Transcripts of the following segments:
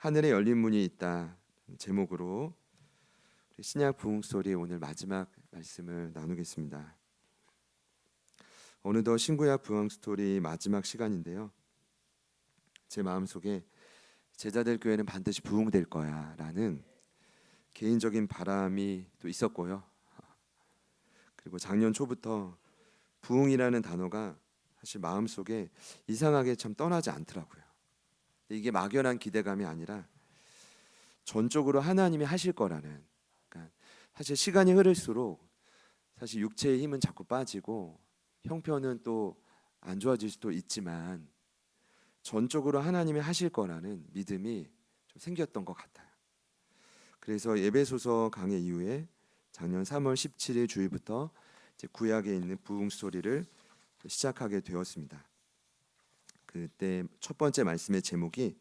하늘에 열린 문이 있다 제목으로 신약 부흥스토리의 오늘 마지막 말씀을 나누겠습니다. 어느덧 신구약 부흥스토리 마지막 시간인데요, 제 마음속에 제자될 교회는 반드시 부흥될 거야 라는 개인적인 바람이 또 있었고요. 그리고 작년 초부터 부흥이라는 단어가 사실 마음속에 이상하게 참 떠나지 않더라고요. 이게 막연한 기대감이 아니라 전적으로 하나님이 하실 거라는, 그러니까 사실 시간이 흐를수록 사실 육체의 힘은 자꾸 빠지고 형편은 또 안 좋아질 수도 있지만 전적으로 하나님이 하실 거라는 믿음이 좀 생겼던 것 같아요. 그래서 에베소서 강해 이후에 작년 3월 17일 주일부터 이제 구약에 있는 부흥 스토리를 시작하게 되었습니다. 그때 첫 번째 말씀의 제목이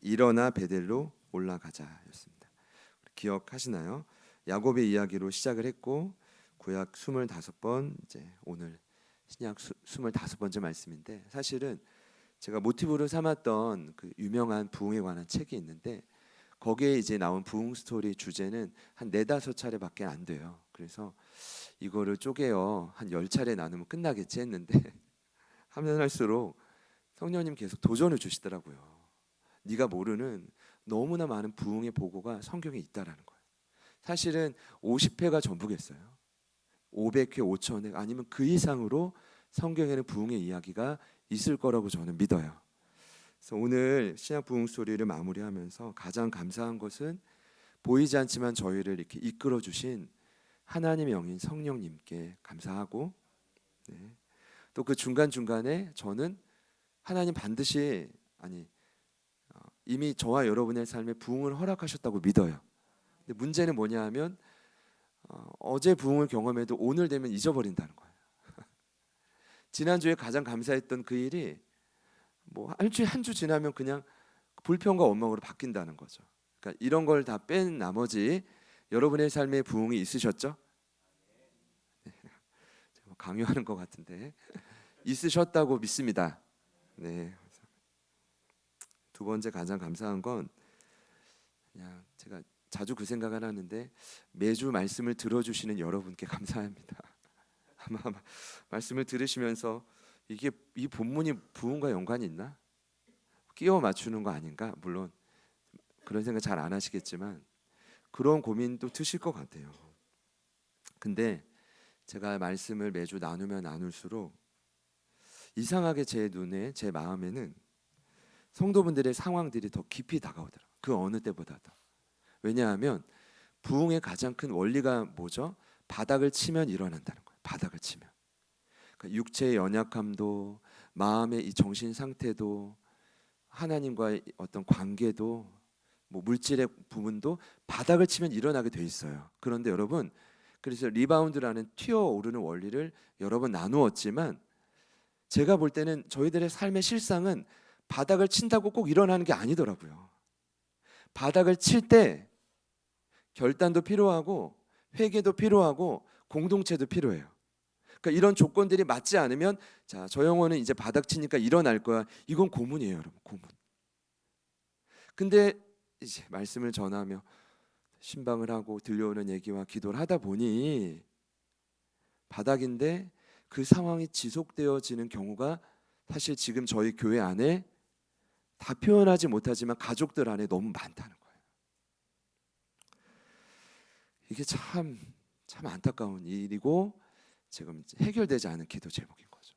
일어나 베델로 올라가자였습니다. 기억하시나요? 야곱의 이야기로 시작을 했고 구약 25번, 이제 오늘 신약 25번째 말씀인데, 사실은 제가 모티브로 삼았던 그 유명한 부흥에 관한 책이 있는데 거기에 이제 나온 부흥 스토리 주제는 한 4-5차례밖에 안 돼요. 그래서 이거를 쪼개어 한 10차례 나누면 끝나겠지 했는데 하면 할수록 성령님 계속 도전을 주시더라고요. 네가 모르는 너무나 많은 부흥의 보고가 성경에 있다라는 거예요. 사실은 50회가 전부겠어요. 500회, 5000회 아니면 그 이상으로 성경에는 부흥의 이야기가 있을 거라고 저는 믿어요. 그래서 오늘 신약 부흥 스토리를 마무리하면서 가장 감사한 것은 보이지 않지만 저희를 이렇게 이끌어 주신 하나님의 영인 성령님께 감사하고, 또 그 중간중간에 저는 하나님 반드시 이미 저와 여러분의 삶에 부흥을 허락하셨다고 믿어요. 근데 문제는 뭐냐 하면 어제 부흥을 경험해도 오늘 되면 잊어버린다는 거예요. 지난주에 가장 감사했던 그 일이 뭐 일주일 한 주 지나면 그냥 불평과 원망으로 바뀐다는 거죠. 그러니까 이런 걸 다 뺀 나머지 여러분의 삶에 부흥이 있으셨죠? 강요하는 것 같은데 있으셨다고 믿습니다. 네. 두 번째 가장 감사한 건 그냥 제가 자주 그 생각을 하는데 매주 말씀을 들어주시는 여러분께 감사합니다. 아마 말씀을 들으시면서 이게 이 본문이 부흥과 연관이 있나? 끼워 맞추는 거 아닌가? 물론 그런 생각 잘 안 하시겠지만 그런 고민도 드실 것 같아요. 근데 제가 말씀을 매주 나누면 나눌수록 이상하게 제 눈에, 제 마음에는 성도분들의 상황들이 더 깊이 다가오더라고요. 그 어느 때보다도. 왜냐하면 부흥의 가장 큰 원리가 뭐죠? 바닥을 치면 일어난다는 거예요. 바닥을 치면. 그러니까 육체의 연약함도, 마음의 이 정신 상태도, 하나님과의 어떤 관계도, 뭐 물질의 부분도 바닥을 치면 일어나게 돼 있어요. 그런데 여러분, 그래서 리바운드라는 튀어오르는 원리를 여러 번 나누었지만 제가 볼 때는 저희들의 삶의 실상은 바닥을 친다고 꼭 일어나는 게 아니더라고요. 바닥을 칠 때 결단도 필요하고 회개도 필요하고 공동체도 필요해요. 그러니까 이런 조건들이 맞지 않으면 자, 저 영혼은 이제 바닥 치니까 일어날 거야. 이건 고문이에요, 여러분. 고문. 근데 이제 말씀을 전하며 신방을 하고 들려오는 얘기와 기도를 하다 보니 바닥인데 그 상황이 지속되어지는 경우가 사실 지금 저희 교회 안에 다 표현하지 못하지만 가족들 안에 너무 많다는 거예요. 이게 참 안타까운 일이고 지금 해결되지 않은 기도 제목인 거죠.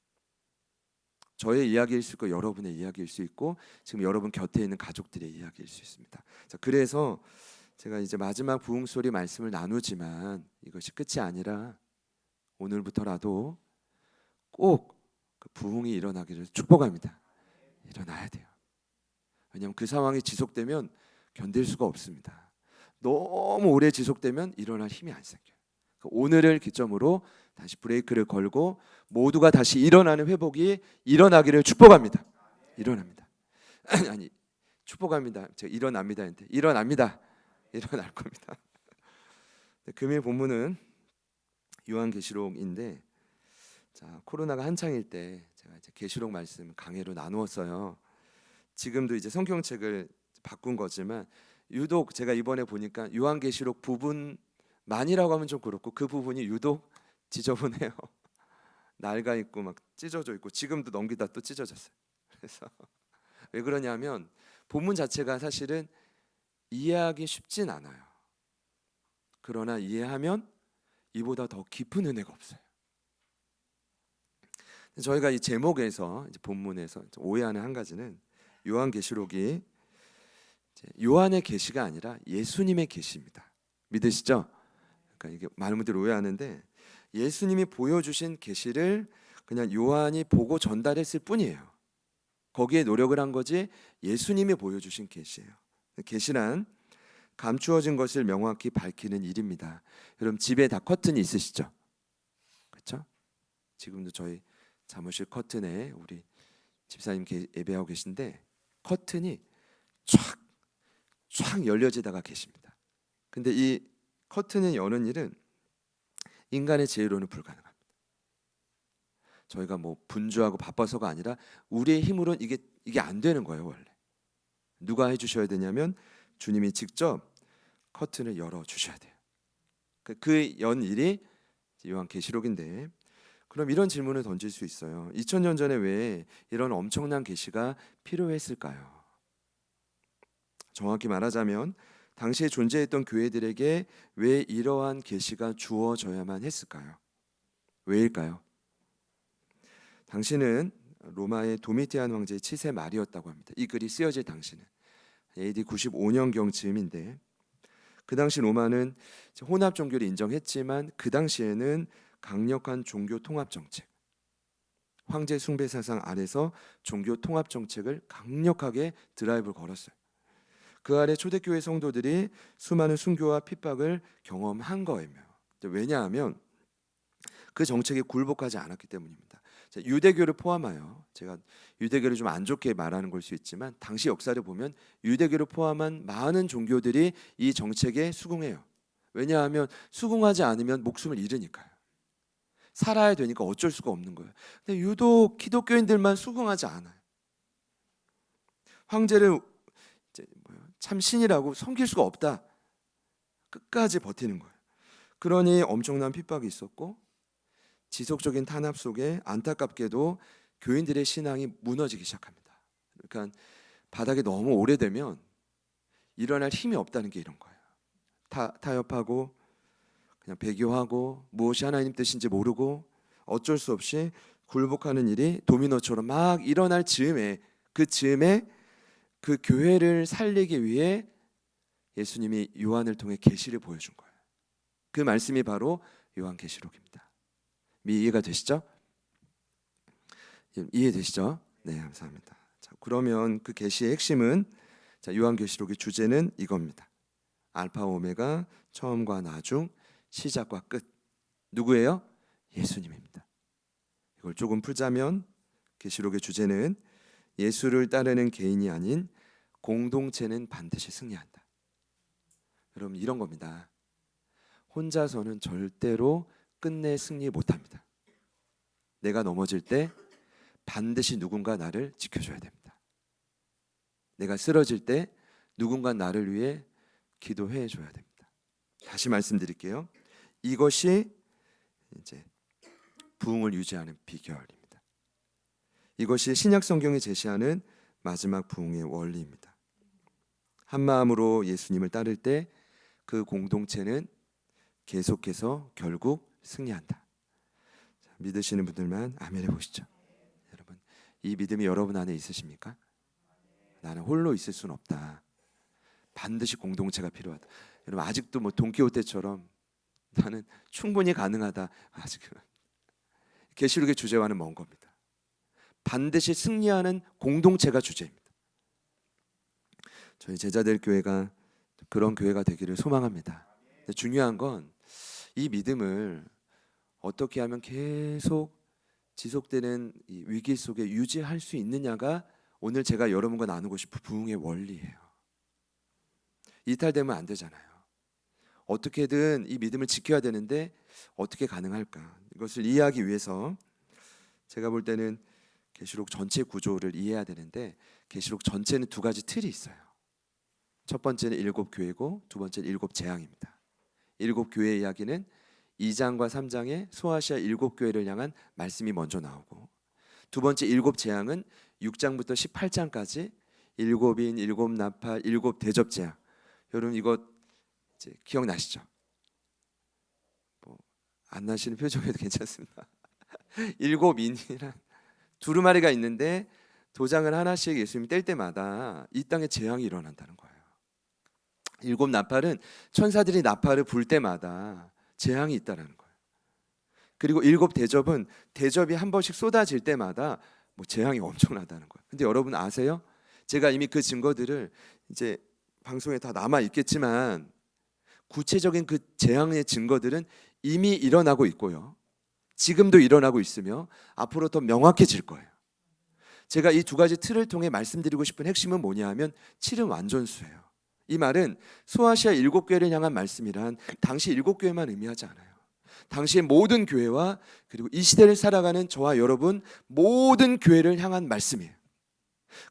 저의 이야기일 수 있고 여러분의 이야기일 수 있고 지금 여러분 곁에 있는 가족들의 이야기일 수 있습니다. 자, 그래서 제가 이제 마지막 부흥 소리 말씀을 나누지만 이것이 끝이 아니라 오늘부터라도 꼭 그 부흥이 일어나기를 축복합니다. 일어나야 돼요. 왜냐하면 그 상황이 지속되면 견딜 수가 없습니다. 너무 오래 지속되면 일어날 힘이 안 생겨요. 오늘을 기점으로 다시 브레이크를 걸고 모두가 다시 일어나는 회복이 일어나기를 축복합니다. 일어납니다. 아니 축복합니다. 제가 일어납니다. 일어납니다. 일어날 겁니다. 금일 본문은 요한계시록인데, 자, 코로나가 한창일 때 제가 이제 계시록 말씀 강해로 나누었어요. 지금도 이제 성경책을 바꾼 거지만 유독 제가 이번에 보니까 요한계시록 부분만이라고 하면 좀 그렇고 그 부분이 유독 지저분해요. 낡아 있고 막 찢어져 있고 지금도 넘기다 또 찢어졌어요. 그래서 왜 그러냐면 본문 자체가 사실은 이해하기 쉽진 않아요. 그러나 이해하면 이보다 더 깊은 은혜가 없어요. 저희가 이 제목에서 이제 본문에서 오해하는 한 가지는 요한계시록이 요한의 계시가 아니라 예수님의 계시입니다. 믿으시죠? 그러니까 이게 많은 분들이 오해하는데 예수님이 보여주신 계시를 그냥 요한이 보고 전달했을 뿐이에요. 거기에 노력을 한 거지 예수님이 보여주신 계시예요. 계시란 감추어진 것을 명확히 밝히는 일입니다. 여러분 집에 다 커튼이 있으시죠? 그렇죠? 지금도 저희 사무실 커튼에 우리 집사님 예배하고 계신데 커튼이 쫙 열려지다가 계십니다. 근데 이 커튼이 여는 일은 인간의 지혜로는 불가능합니다. 저희가 뭐 분주하고 바빠서가 아니라 우리의 힘으로는 이게 안 되는 거예요. 원래 누가 해주셔야 되냐면 주님이 직접 커튼을 열어 주셔야 돼요. 그 연 일이 요한계시록인데 그럼 이런 질문을 던질 수 있어요. 2000년 전에 왜 이런 엄청난 계시가 필요했을까요? 정확히 말하자면 당시에 존재했던 교회들에게 왜 이러한 계시가 주어져야만 했을까요? 왜일까요? 당시는 로마의 도미티안 황제의 치세 말이었다고 합니다. 이 글이 쓰여질 당시는 AD 95년경 즈음인데 그 당시 로마는 혼합 종교를 인정했지만 그 당시에는 강력한 종교 통합 정책, 황제 숭배 사상 아래서 종교 통합 정책을 강력하게 드라이브를 걸었어요. 그 아래 초대교회 성도들이 수많은 순교와 핍박을 경험한 거예요. 왜냐하면 그 정책에 굴복하지 않았기 때문입니다. 유대교를 포함하여 제가 유대교를 좀 안 좋게 말하는 걸 수 있지만 당시 역사를 보면 유대교를 포함한 많은 종교들이 이 정책에 수긍해요. 왜냐하면 수긍하지 않으면 목숨을 잃으니까요. 살아야 되니까 어쩔 수가 없는 거예요. 근데 유독 기독교인들만 수긍하지 않아요. 황제를 참 신이라고 섬길 수가 없다. 끝까지 버티는 거예요. 그러니 엄청난 핍박이 있었고 지속적인 탄압 속에 안타깝게도 교인들의 신앙이 무너지기 시작합니다. 그러니까 바닥에 너무 오래되면 일어날 힘이 없다는 게 이런 거예요. 타협하고 그냥 배교하고 무엇이 하나님 뜻인지 모르고 어쩔 수 없이 굴복하는 일이 도미노처럼 막 일어날 즈음에 그 교회를 살리기 위해 예수님이 요한을 통해 계시를 보여준 거예요. 그 말씀이 바로 요한계시록입니다. 이해가 되시죠? 이해되시죠? 네, 감사합니다. 자, 그러면 그 계시의 핵심은 요한계시록의 주제는 이겁니다. 알파 오메가, 처음과 나중, 시작과 끝. 누구예요? 예수님입니다. 이걸 조금 풀자면 계시록의 주제는 예수를 따르는 개인이 아닌 공동체는 반드시 승리한다. 여러분 이런 겁니다. 혼자서는 절대로 끝내 승리 못합니다. 내가 넘어질 때 반드시 누군가 나를 지켜줘야 됩니다. 내가 쓰러질 때 누군가 나를 위해 기도해 줘야 됩니다. 다시 말씀드릴게요. 이것이 이제 부흥을 유지하는 비결입니다. 이것이 신약 성경이 제시하는 마지막 부흥의 원리입니다. 한 마음으로 예수님을 따를 때 그 공동체는 계속해서 결국 승리한다. 자, 믿으시는 분들만 아멘 해보시죠. 여러분 이 믿음이 여러분 안에 있으십니까? 나는 홀로 있을 수는 없다. 반드시 공동체가 필요하다. 여러분 아직도 뭐 돈키호테처럼 나는 충분히 가능하다. 아직은 계시록의 주제와는 먼 겁니다. 반드시 승리하는 공동체가 주제입니다. 저희 제자들 교회가 그런 교회가 되기를 소망합니다. 근데 중요한 건 이 믿음을 어떻게 하면 계속 지속되는 이 위기 속에 유지할 수 있느냐가 오늘 제가 여러분과 나누고 싶은 부흥의 원리예요. 이탈되면 안 되잖아요. 어떻게든 이 믿음을 지켜야 되는데 어떻게 가능할까? 이것을 이해하기 위해서 제가 볼 때는 계시록 전체 구조를 이해해야 되는데 계시록 전체는 두 가지 틀이 있어요. 첫 번째는 일곱 교회고 두 번째는 일곱 재앙입니다. 일곱 교회 이야기는 2장과 3장에 소아시아 일곱 교회를 향한 말씀이 먼저 나오고, 두 번째 일곱 재앙은 6장부터 18장까지 일곱 인, 일곱 나팔, 일곱 대접 재앙. 여러분 이거 이제 기억나시죠? 안 나시는 표정에도 괜찮습니다. 일곱 인이란 두루마리가 있는데 도장을 하나씩 예수님이 뗄 때마다 이 땅에 재앙이 일어난다는 거예요. 일곱 나팔은 천사들이 나팔을 불 때마다 재앙이 있다라는 거예요. 그리고 일곱 대접은 대접이 한 번씩 쏟아질 때마다 뭐 재앙이 엄청나다는 거예요. 근데 여러분 아세요? 제가 이미 그 증거들을 이제 방송에 다 남아 있겠지만 구체적인 그 재앙의 증거들은 이미 일어나고 있고요. 지금도 일어나고 있으며 앞으로 더 명확해질 거예요. 제가 이 두 가지 틀을 통해 말씀드리고 싶은 핵심은 뭐냐 하면 7은 완전수예요. 이 말은 소아시아 일곱 교회를 향한 말씀이란 당시 일곱 교회만 의미하지 않아요. 당시의 모든 교회와 그리고 이 시대를 살아가는 저와 여러분 모든 교회를 향한 말씀이에요.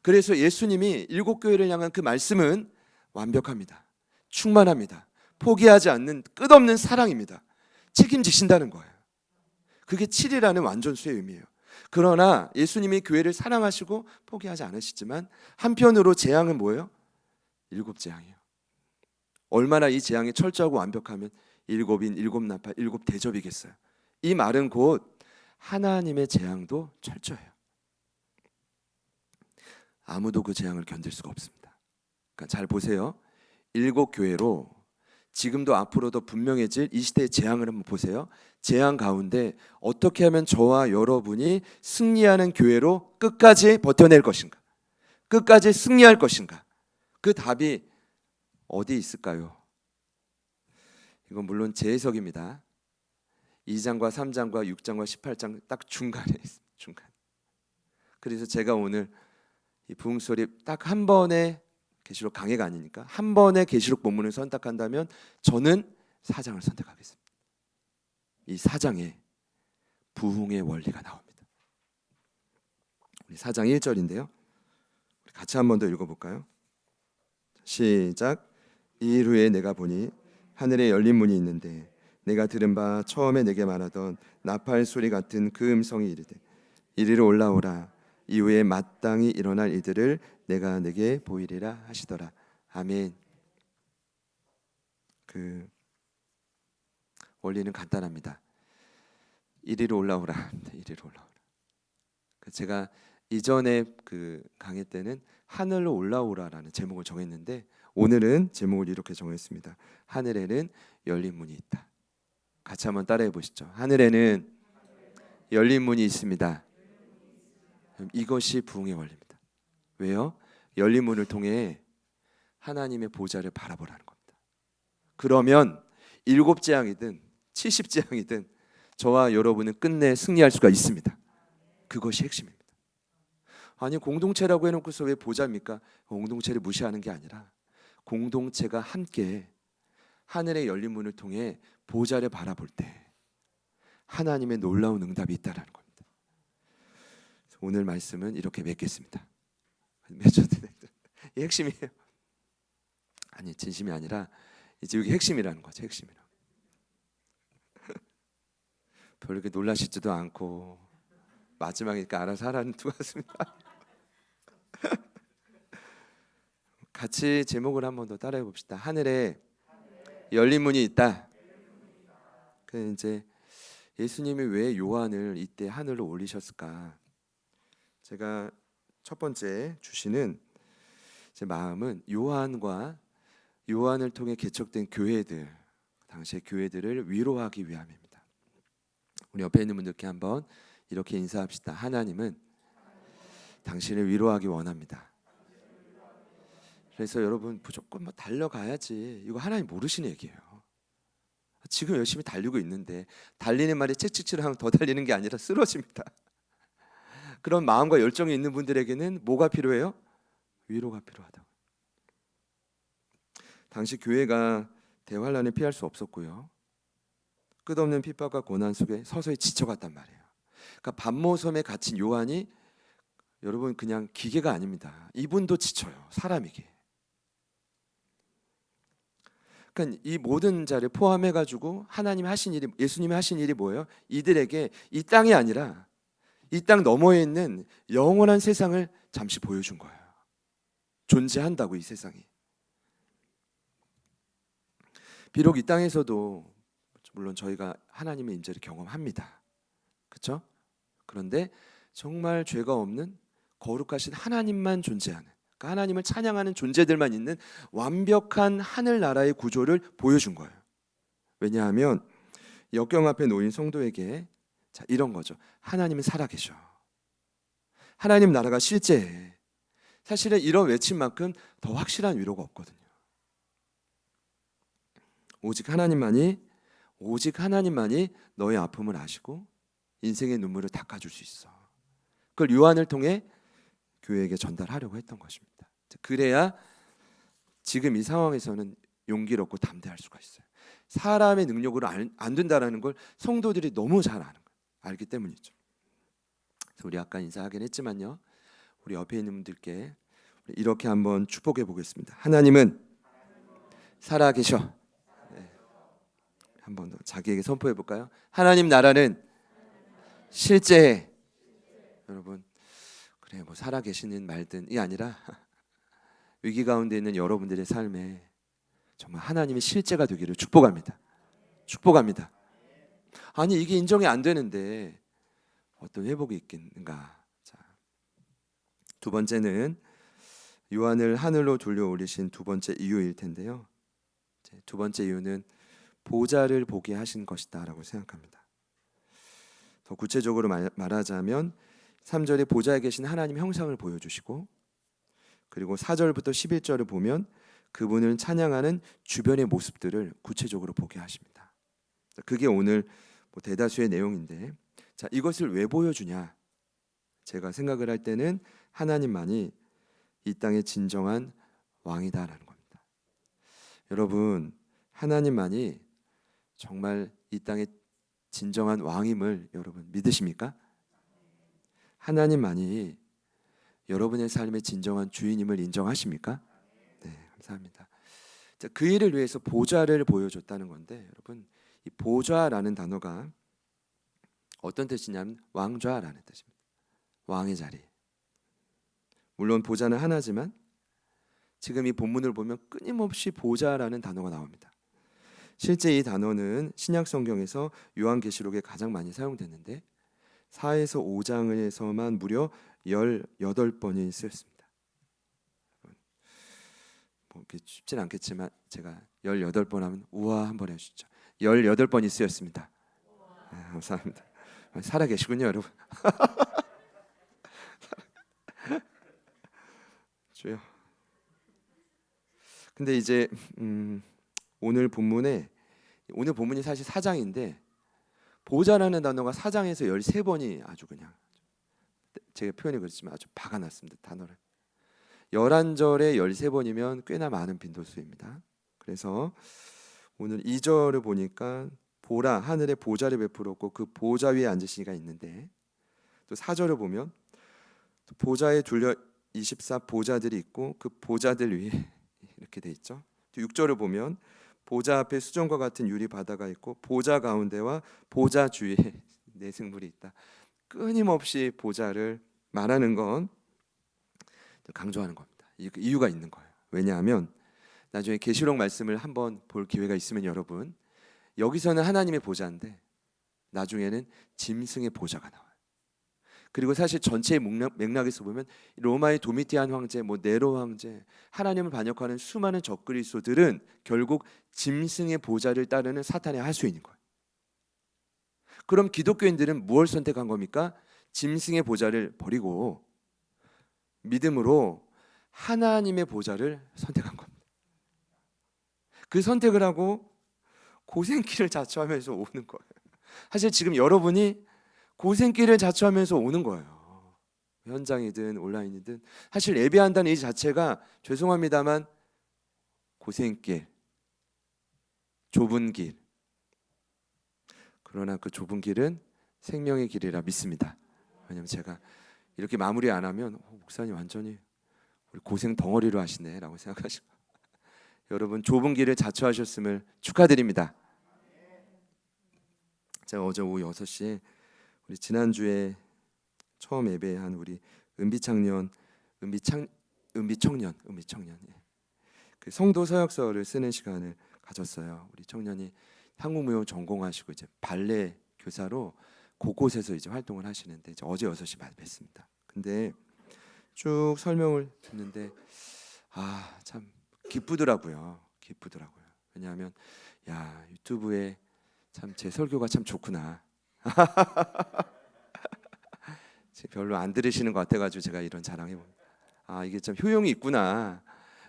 그래서 예수님이 일곱 교회를 향한 그 말씀은 완벽합니다. 충만합니다. 포기하지 않는 끝없는 사랑입니다. 책임지신다는 거예요. 그게 7이라는 완전수의 의미예요. 그러나 예수님이 교회를 사랑하시고 포기하지 않으시지만 한편으로 재앙은 뭐예요? 일곱 재앙이에요. 얼마나 이 재앙이 철저하고 완벽하면 일곱인, 일곱 나팔, 일곱 대접이겠어요. 이 말은 곧 하나님의 재앙도 철저해요. 아무도 그 재앙을 견딜 수가 없습니다. 그러니까 잘 보세요. 일곱 교회로 지금도 앞으로도 분명해질 이 시대의 재앙을 한번 보세요. 재앙 가운데 어떻게 하면 저와 여러분이 승리하는 교회로 끝까지 버텨낼 것인가? 끝까지 승리할 것인가? 그 답이 어디 있을까요? 이건 물론 제 해석입니다. 2장과 3장과 6장과 18장 딱 중간에 있습니다. 중간. 그래서 제가 오늘 이 부흥소리 딱 한 번에 계시록 강해가 아니니까 한 번에 계시록 본문을 선택한다면 저는 4장을 선택하겠습니다. 이 4장에 부흥의 원리가 나옵니다. 우리 4장 1절인데요. 같이 한 번 더 읽어볼까요? 시작. 이 일 후에 내가 보니 하늘에 열린 문이 있는데 내가 들은 바 처음에 내게 말하던 나팔 소리 같은 그 음성이 이르되 이리로 올라오라. 이후에 마땅히 일어날 이들을 내가 내게 보이리라 하시더라. 아멘. 그 원리는 간단합니다. 이리로 올라오라. 이리로 올라오라. 제가 이전에 그 강의 때는 하늘로 올라오라라는 제목을 정했는데 오늘은 제목을 이렇게 정했습니다. 하늘에는 열린 문이 있다. 같이 한번 따라해 보시죠. 하늘에는 열린 문이 있습니다. 이것이 부흥의 원리입니다. 왜요? 열린 문을 통해 하나님의 보좌를 바라보라는 겁니다. 그러면 7재앙이든 70재앙이든 저와 여러분은 끝내 승리할 수가 있습니다. 그것이 핵심입니다. 아니 공동체라고 해놓고서 왜 보좌입니까? 공동체를 무시하는 게 아니라 공동체가 함께 하늘의 열린 문을 통해 보좌를 바라볼 때 하나님의 놀라운 응답이 있다는 겁니다. 오늘 말씀은 이렇게 맺겠습니다. 맺어도 이 핵심이에요. 아니 진심이 아니라 이제 여기 핵심이라는 거죠. 핵심이라고. 별로 이렇게 놀라시지도 않고 마지막이니까 알아서 하라는 두 같습니다. 같이 제목을 한 번 더 따라해 봅시다. 하늘에 열린 문이 있다. 그 이제 예수님이 왜 요한을 이때 하늘로 올리셨을까? 제가 첫 번째 주시는 제 마음은 요한을 통해 개척된 교회들, 당시의 교회들을 위로하기 위함입니다. 우리 옆에 있는 분들께 한번 이렇게 인사합시다. 하나님은 당신을 위로하기 원합니다. 그래서 여러분 무조건 뭐 달려가야지, 이거 하나님 모르시는 얘기예요. 지금 열심히 달리고 있는데 달리는 말이 채찍질을 하면 더 달리는 게 아니라 쓰러집니다. 그런 마음과 열정이 있는 분들에게는 뭐가 필요해요? 위로가 필요하다. 당시 교회가 대환란을 피할 수 없었고요. 끝없는 핍박과 고난 속에 서서히 지쳐갔단 말이에요. 그러니까 반모섬에 갇힌 요한이 여러분 그냥 기계가 아닙니다. 이분도 지쳐요. 사람이게. 그러니까 이 모든 자를 포함해 가지고 하나님이 하신 일이, 예수님이 하신 일이 뭐예요? 이들에게 이 땅이 아니라 이 땅 너머에 있는 영원한 세상을 잠시 보여준 거예요. 존재한다고, 이 세상이. 비록 이 땅에서도 물론 저희가 하나님의 임재를 경험합니다. 그렇죠? 그런데 정말 죄가 없는 거룩하신 하나님만 존재하는, 그러니까 하나님을 찬양하는 존재들만 있는 완벽한 하늘나라의 구조를 보여준 거예요. 왜냐하면 역경 앞에 놓인 성도에게 자, 이런 거죠. 하나님은 살아계셔. 하나님 나라가 실제해. 사실은 이런 외침만큼 더 확실한 위로가 없거든요. 오직 하나님만이 너의 아픔을 아시고 인생의 눈물을 닦아줄 수 있어. 그걸 요한을 통해 교회에게 전달하려고 했던 것입니다. 그래야 지금 이 상황에서는 용기롭고 담대할 수가 있어요. 사람의 능력으로 안 된다라는 걸 성도들이 너무 잘 아는 거예요. 알기 때문이죠. 그래서 우리 아까 인사하긴 했지만요, 우리 옆에 있는 분들께 이렇게 한번 축복해 보겠습니다. 하나님은 살아계셔. 네. 한 번 더 자기에게 선포해 볼까요? 하나님 나라는 실제해. 여러분, 그래 뭐 살아계시는 말든이 아니라 위기 가운데 있는 여러분들의 삶에 정말 하나님의 실제가 되기를 축복합니다. 축복합니다. 아니 이게 인정이 안 되는데 어떤 회복이 있겠는가. 자, 두 번째는 요한을 하늘로 돌려 올리신 두 번째 이유일 텐데요. 두 번째 이유는 보좌를 보게 하신 것이다라고 생각합니다. 더 구체적으로 말하자면 3절에 보좌에 계신 하나님 형상을 보여주시고, 그리고 4절부터 11절을 보면 그분을 찬양하는 주변의 모습들을 구체적으로 보게 하십니다. 그게 오늘 대다수의 내용인데, 자, 이것을 왜 보여주냐? 제가 생각을 할 때는 하나님만이 이 땅의 진정한 왕이다라는 겁니다. 여러분, 하나님만이 정말 이 땅의 진정한 왕임을 여러분 믿으십니까? 하나님만이 여러분의 삶의 진정한 주인임을 인정하십니까? 네, 감사합니다. 자, 그 일을 위해서 보좌를 보여줬다는 건데, 여러분, 이 보좌라는 단어가 어떤 뜻이냐면 왕좌라는 뜻입니다. 왕의 자리. 물론 보좌는 하나지만 지금 이 본문을 보면 끊임없이 보좌라는 단어가 나옵니다. 실제 이 단어는 신약 성경에서 요한계시록에 가장 많이 사용됐는데 4에서 5장에서만 무려 18번이 쓰였습니다. 뭐 쉽진 않겠지만 제가 18번 하면 우와 한번 해주시죠. 18번이 쓰였습니다. 네, 감사합니다. 살아계시군요, 여러분. 주여. 근데 이제 오늘 본문이 사실 4장인데 보좌라는 단어가 4장에서 13번이 아주 그냥, 제가 표현이 그렇지만 아주 박아놨습니다. 단어를 11절에 13번이면 꽤나 많은 빈도수입니다. 그래서 오늘 2절을 보니까 보라 하늘에 보좌를 베풀었고 그 보좌 위에 앉으신 이가 있는데, 또 4절을 보면 또 보좌에 둘려 24 보좌들이 있고 그 보좌들 위에 이렇게 돼 있죠. 또 6절을 보면 보좌 앞에 수정과 같은 유리 바다가 있고 보좌 가운데와 보좌 주위에 내생물이 있다. 끊임없이 보좌를 말하는 건 강조하는 겁니다. 이유가 있는 거예요. 왜냐하면 나중에 계시록 말씀을 한번 볼 기회가 있으면 여러분, 여기서는 하나님의 보좌인데 나중에는 짐승의 보좌가 나와요. 그리고 사실 전체의 맥락에서 보면 로마의 도미티안 황제, 네로 황제, 하나님을 반역하는 수많은 적그리스도들은 결국 짐승의 보좌를 따르는 사탄의 하수인인 거예요. 그럼 기독교인들은 무엇을 선택한 겁니까? 짐승의 보좌를 버리고 믿음으로 하나님의 보좌를 선택한 겁니다. 그 선택을 하고 고생길을 자처하면서 오는 거예요. 사실 지금 여러분이 고생길을 자처하면서 오는 거예요. 현장이든 온라인이든. 사실 예배한다는 이 자체가 죄송합니다만 고생길, 좁은 길. 그러나 그 좁은 길은 생명의 길이라 믿습니다. 왜냐하면 제가 이렇게 마무리 안 하면 목사님 완전히 우리 고생 덩어리로 하시네 라고 생각하시고, 여러분 좁은 길을 자처하셨음을 축하드립니다. 제가 어제 오후 6시에 우리 지난주에 처음 예배한 우리 은비청년 그 성도 서약서를 쓰는 시간을 가졌어요. 우리 청년이 한국무용 전공하시고 이제 발레 교사로 곳곳에서 이제 활동을 하시는데 이제 어제 6시 뵀습니다. 근데 쭉 설명을 듣는데 참 기쁘더라고요. 왜냐하면 유튜브에 참 제 설교가 참 좋구나. 별로 안 들으시는 것 같아가지고 제가 이런 자랑해봅니다. 이게 참 효용이 있구나.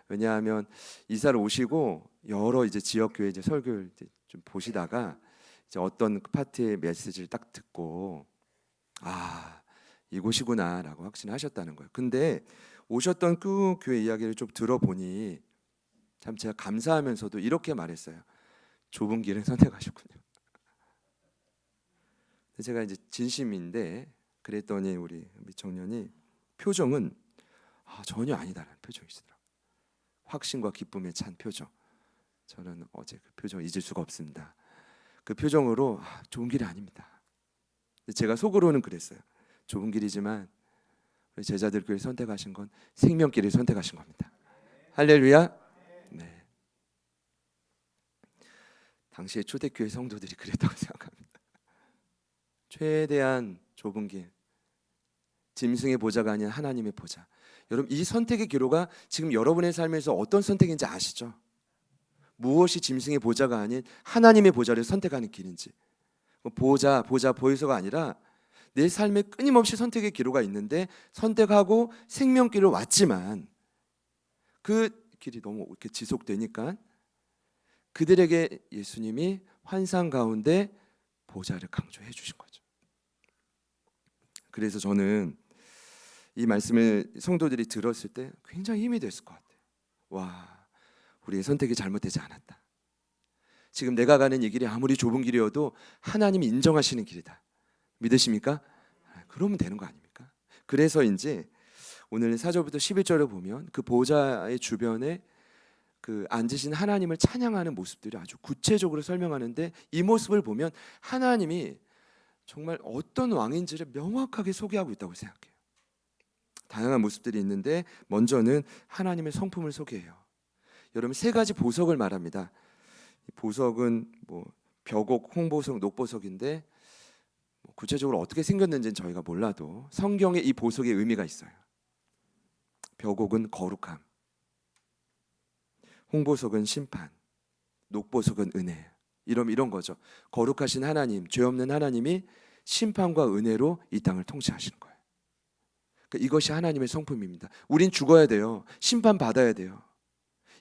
왜냐하면 이사를 오시고 여러 이제 지역 교회 이제 설교를 이제 좀 보시다가 이제 어떤 파트의 메시지를 딱 듣고 이곳이구나라고 확신하셨다는 거예요. 근데 오셨던 그 교회 이야기를 좀 들어보니 참 제가 감사하면서도 이렇게 말했어요. 좁은 길을 선택하셨군요. 제가 이제 진심인데 그랬더니 우리 미청년이 표정은 전혀 아니다라는 표정이시더라고요. 확신과 기쁨에 찬 표정. 저는 어제 그 표정 잊을 수가 없습니다. 그 표정으로 좁은 길이 아닙니다. 제가 속으로는 그랬어요. 좁은 길이지만 우리 제자들 교회 선택하신 건 생명길을 선택하신 겁니다. 할렐루야. 네. 당시에 초대교회 성도들이 그랬다고 생각합니다. 최대한 좁은 길, 짐승의 보좌가 아닌 하나님의 보좌. 여러분 이 선택의 기로가 지금 여러분의 삶에서 어떤 선택인지 아시죠? 무엇이 짐승의 보좌가 아닌 하나님의 보좌를 선택하는 길인지. 보여서가 아니라 내 삶에 끊임없이 선택의 기로가 있는데 선택하고 생명길을 왔지만 그 길이 너무 이렇게 지속되니까 그들에게 예수님이 환상 가운데 보좌를 강조해 주신 거죠. 그래서 저는 이 말씀을 성도들이 들었을 때 굉장히 힘이 됐을 것 같아요. 우리의 선택이 잘못되지 않았다. 지금 내가 가는 이 길이 아무리 좁은 길이어도 하나님이 인정하시는 길이다. 믿으십니까? 그러면 되는 거 아닙니까? 그래서인지 오늘 4절부터 11절을 보면 그 보좌의 주변에 그 앉으신 하나님을 찬양하는 모습들이 아주 구체적으로 설명하는데 이 모습을 보면 하나님이 정말 어떤 왕인지를 명확하게 소개하고 있다고 생각해요. 다양한 모습들이 있는데 먼저는 하나님의 성품을 소개해요. 여러분 3가지 보석을 말합니다. 보석은 벽옥, 홍보석, 녹보석인데 구체적으로 어떻게 생겼는지는 저희가 몰라도 성경에 이 보석의 의미가 있어요. 벽옥은 거룩함, 홍보석은 심판, 녹보석은 은혜. 이런 거죠. 거룩하신 하나님, 죄 없는 하나님이 심판과 은혜로 이 땅을 통치하시는 거예요. 그러니까 이것이 하나님의 성품입니다. 우린 죽어야 돼요. 심판 받아야 돼요.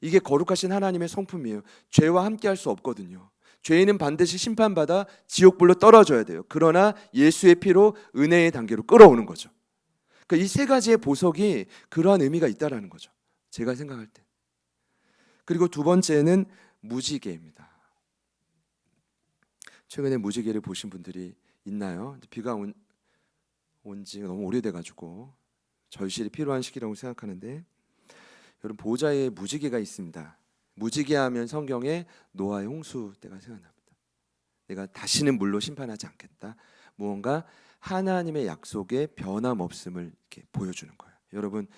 이게 거룩하신 하나님의 성품이에요. 죄와 함께 할 수 없거든요. 죄인은 반드시 심판받아 지옥불로 떨어져야 돼요. 그러나 예수의 피로 은혜의 단계로 끌어오는 거죠. 그러니까 이 3가지의 보석이 그러한 의미가 있다라는 거죠. 제가 생각할 때. 그리고 2번째는 무지개입니다. 최근에 무지개를 보신 분들이 있나요? 비가 온 지 너무 오래돼가지고 절실히 필요한 시기라고 생각하는데 여러분 보좌에 무지개가 있습니다. 무지개하면 성경에 노아의 홍수 때가 생각납니다. 내가 다시는 물로 심판하지 않겠다. 무언가 하나님의 약속의 변함없음을 이렇게 보여주는 거예요. 여러분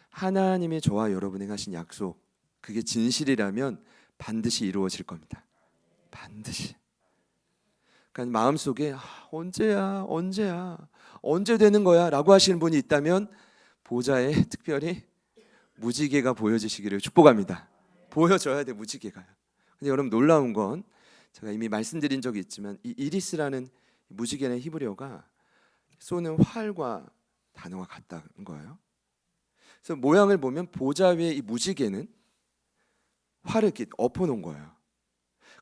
하나님이 저와 여러분에게 하신 약속 그게 진실이라면 반드시 이루어질 겁니다. 반드시. 그러니까 마음속에 언제 되는 거야 라고 하시는 분이 있다면 보좌에 특별히 무지개가 보여지시기를 축복합니다. 보여져야 돼 무지개가요. 근데 여러분 놀라운 건 제가 이미 말씀드린 적이 있지만 이 이리스라는 무지개의 히브리어가 쏘는 활과 단어가 같다는 거예요. 그래서 모양을 보면 보좌 위에 이 무지개는 활을 이렇게 엎어놓은 거예요.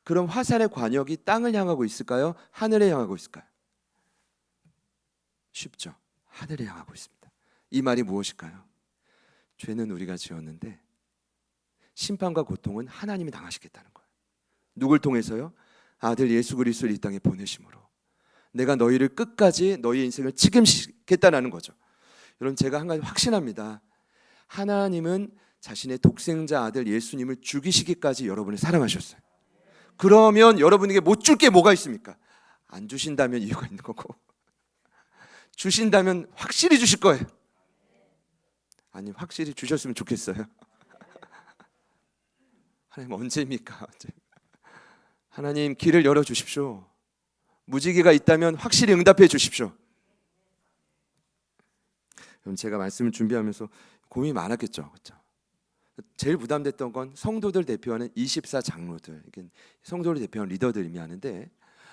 그럼 화살의 관역이 땅을 향하고 있을까요? 하늘에 향하고 있을까요? 쉽죠. 하늘에 향하고 있습니다. 이 말이 무엇일까요? 죄는 우리가 지었는데 심판과 고통은 하나님이 당하시겠다는 거예요. 누굴 통해서요? 아들 예수 그리스도를 이 땅에 보내심으로 내가 너희를 끝까지 너희 인생을 책임지겠다는 거죠. 여러분 제가 한 가지 확신합니다. 하나님은 자신의 독생자 아들 예수님을 죽이시기까지 여러분을 사랑하셨어요. 그러면 여러분에게 못 줄 게 뭐가 있습니까? 안 주신다면 이유가 있는 거고, 주신다면 확실히 주실 거예요. 아니, 확실히 주셨으면 좋겠어요. 하나님 언제입니까? 하나님 길을 열어주십시오. 무지개가 있다면 확실히 응답해 주십시오. 그럼 제가 말씀을 준비하면서 고민이 많았겠죠. 그렇죠? 제일 부담됐던 건 성도들 대표하는 24 장로들, 성도를 대표하는 리더들 의미하는데,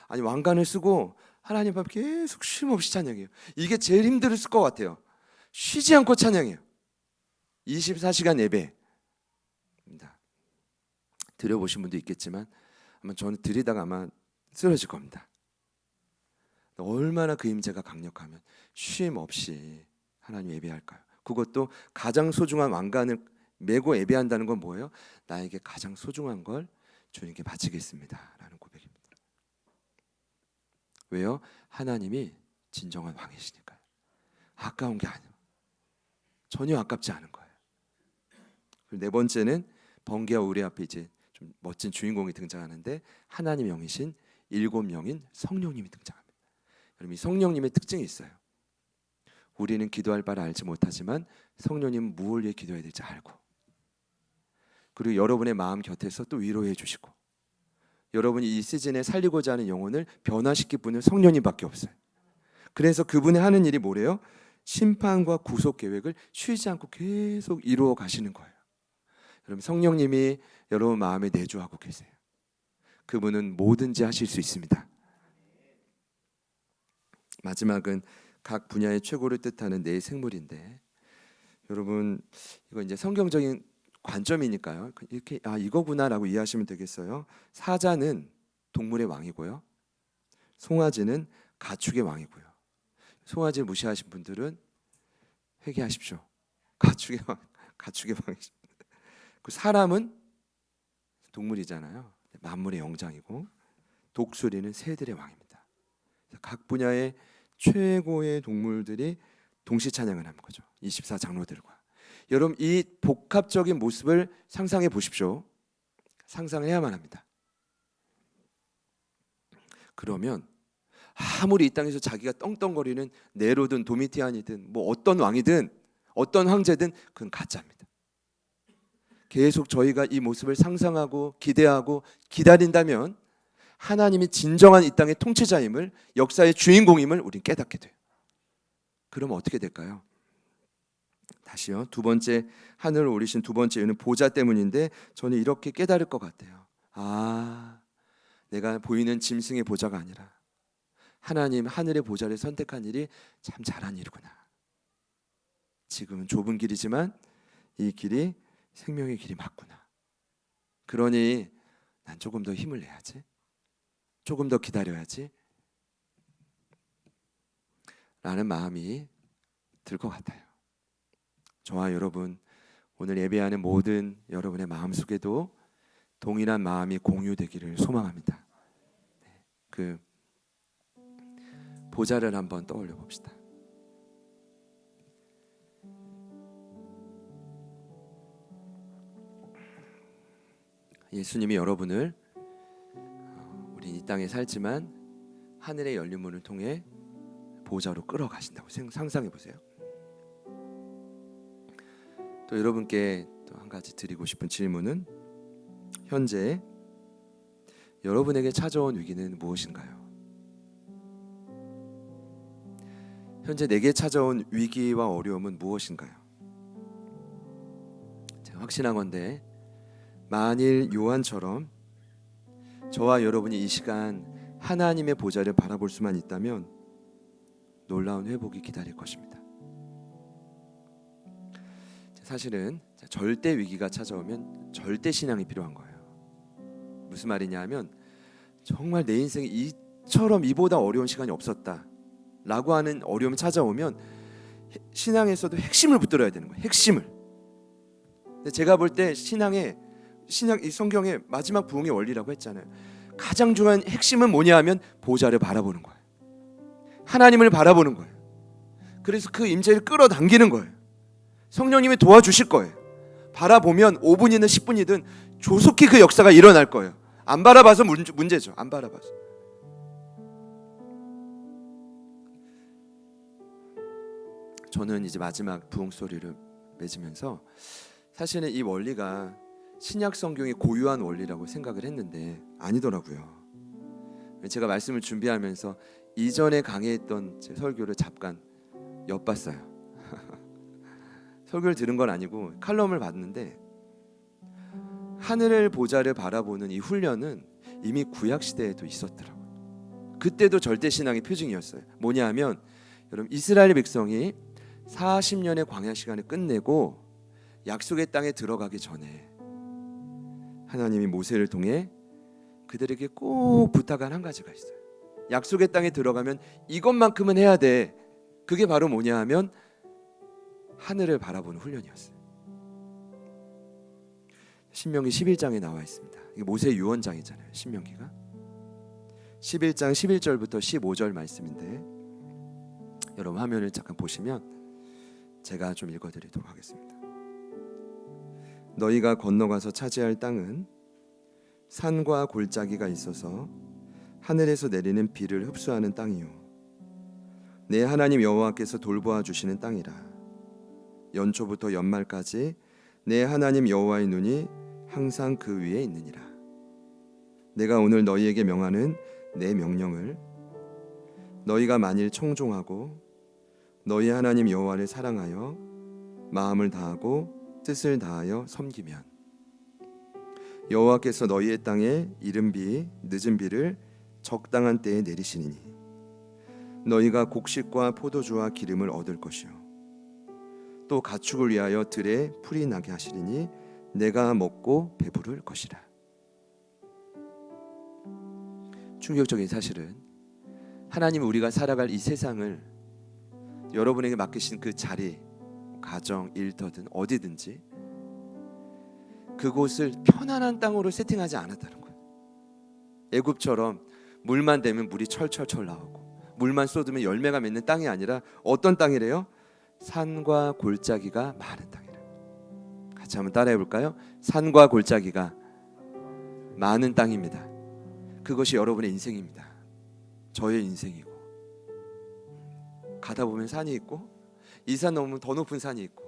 아니 왕관을 쓰고 하나님 앞에 계속 쉼 없이 찬양해요. 이게 제일 힘들었을 것 같아요. 쉬지 않고 찬양해요. 24시간 예배입니다. 드려보신 분도 있겠지만 아마 저는 드리다가 아마 쓰러질 겁니다. 얼마나 그 임재가 강력하면 쉼 없이 하나님 예배할까요? 그것도 가장 소중한 왕관을 메고 예배한다는 건 뭐예요? 나에게 가장 소중한 걸 주님께 바치겠습니다 라는 고백입니다. 왜요? 하나님이 진정한 왕이시니까요. 아까운 게 아니에요. 전혀 아깝지 않은 거예요. 그리고 네 번째는 번개와 우리 앞에 이제 좀 멋진 주인공이 등장하는데, 하나님 영이신 7명인 성령님이 등장합니다. 여러분, 이 성령님의 특징이 있어요. 우리는 기도할 바를 알지 못하지만 성령님은 무엇을 위해 기도해야 될지 알고, 그리고 여러분의 마음 곁에서 또 위로해 주시고, 여러분이 이 시즌에 살리고자 하는 영혼을 변화시킬 분은 성령님밖에 없어요. 그래서 그분이 하는 일이 뭐래요? 심판과 구속 계획을 쉬지 않고 계속 이루어 가시는 거예요. 여러분, 성령님이 여러분 마음에 내주하고 계세요. 그분은 뭐든지 하실 수 있습니다. 마지막은 각 분야의 최고를 뜻하는 네 생물인데, 여러분 이거 이제 성경적인 관점이니까요. 이렇게 이거구나라고 이해하시면 되겠어요. 사자는 동물의 왕이고요. 송아지는 가축의 왕이고요. 송아지 무시하신 분들은 회개하십시오. 가축의 왕이십니다. 그 사람은 동물이잖아요. 만물의 영장이고, 독수리는 새들의 왕입니다. 각 분야의 최고의 동물들이 동시 찬양을 하는 거죠. 24 장로들과. 여러분, 이 복합적인 모습을 상상해 보십시오. 상상해야만 합니다. 그러면 아무리 이 땅에서 자기가 떵떵거리는 네로든 도미티안이든 뭐 어떤 왕이든 어떤 황제든 그건 가짜입니다. 계속 저희가 이 모습을 상상하고 기대하고 기다린다면 하나님이 진정한 이 땅의 통치자임을, 역사의 주인공임을 우리는 깨닫게 돼요. 그럼 어떻게 될까요? 다시요. 두 번째, 하늘을 오르신 두 번째 이유는 보좌 때문인데, 저는 이렇게 깨달을 것 같아요. 내가 보이는 짐승의 보좌가 아니라 하나님 하늘의 보좌를 선택한 일이 참 잘한 일이구나. 지금은 좁은 길이지만 이 길이 생명의 길이 맞구나. 그러니 난 조금 더 힘을 내야지, 조금 더 기다려야지 라는 마음이 들 것 같아요. 저와 여러분, 오늘 예배하는 모든 여러분의 마음속에도 동일한 마음이 공유되기를 소망합니다. 그 보좌를 한번 떠올려 봅시다. 예수님이 여러분을 우리 이 땅에 살지만 하늘의 열린 문을 통해 보좌로 끌어가신다고 상상해 보세요. 또 여러분께 또 한 가지 드리고 싶은 질문은, 현재 여러분에게 찾아온 위기는 무엇인가요? 현재 내게 찾아온 위기와 어려움은 무엇인가요? 제가 확신하건대 만일 요한처럼 저와 여러분이 이 시간 하나님의 보좌를 바라볼 수만 있다면 놀라운 회복이 기다릴 것입니다. 사실은 절대 위기가 찾아오면 절대 신앙이 필요한 거예요. 무슨 말이냐 하면, 정말 내 인생에 이보다 어려운 시간이 없었다 라고 하는 어려움이 찾아오면 신앙에서도 핵심을 붙들어야 되는 거예요. 핵심을. 근데 제가 볼 때 이 성경의 마지막 부흥의 원리라고 했잖아요. 가장 중요한 핵심은 뭐냐 하면 보좌를 바라보는 거예요. 하나님을 바라보는 거예요. 그래서 그 임재를 끌어당기는 거예요. 성령님이 도와주실 거예요. 바라보면 5분이든 10분이든 조속히 그 역사가 일어날 거예요. 안 바라봐서 문제죠. 안 바라봐서. 저는 이제 마지막 부흥 스토리를 맺으면서 사실은 이 원리가 신약 성경의 고유한 원리라고 생각을 했는데 아니더라고요. 제가 말씀을 준비하면서 이전에 강의했던 제 설교를 잠깐 엿봤어요. 설교를 들은 건 아니고 칼럼을 봤는데 하늘을 보좌를 바라보는 이 훈련은 이미 구약 시대에도 있었더라고요. 그때도 절대 신앙의 표징이었어요. 뭐냐 하면 여러분 이스라엘 백성이 40년의 광야 시간을 끝내고 약속의 땅에 들어가기 전에 하나님이 모세를 통해 그들에게 꼭 부탁한 한 가지가 있어요. 약속의 땅에 들어가면 이것만큼은 해야 돼. 그게 바로 뭐냐 하면 하늘을 바라보는 훈련이었어요. 신명기 11장에 나와 있습니다. 이게 모세 유언장이잖아요. 신명기가 11장 11절부터 15절 말씀인데 여러분 화면을 잠깐 보시면 제가 좀 읽어드리도록 하겠습니다. 너희가 건너가서 차지할 땅은 산과 골짜기가 있어서 하늘에서 내리는 비를 흡수하는 땅이요 내 하나님 여호와께서 돌보아 주시는 땅이라. 연초부터 연말까지 내 하나님 여호와의 눈이 항상 그 위에 있느니라. 내가 오늘 너희에게 명하는 내 명령을 너희가 만일 청종하고 너희 하나님 여호와를 사랑하여 마음을 다하고 뜻을 다하여 섬기면 여호와께서 너희의 땅에 이른 비 늦은 비를 적당한 때에 내리시리니 너희가 곡식과 포도주와 기름을 얻을 것이요 또 가축을 위하여 들에 풀이 나게 하시리니 내가 먹고 배부를 것이라. 충격적인 사실은 하나님 우리가 살아갈 이 세상을 여러분에게 맡기신 그 자리, 가정, 일터든 어디든지 그곳을 편안한 땅으로 세팅하지 않았다는 거예요. 애굽처럼 물만 대면 물이 철철철 나오고 물만 쏟으면 열매가 맺는 땅이 아니라 어떤 땅이래요? 산과 골짜기가 많은 땅이라. 같이 한번 따라해 볼까요? 산과 골짜기가 많은 땅입니다. 그것이 여러분의 인생입니다. 저의 인생이고 가다 보면 산이 있고 이 산 넘으면 더 높은 산이 있고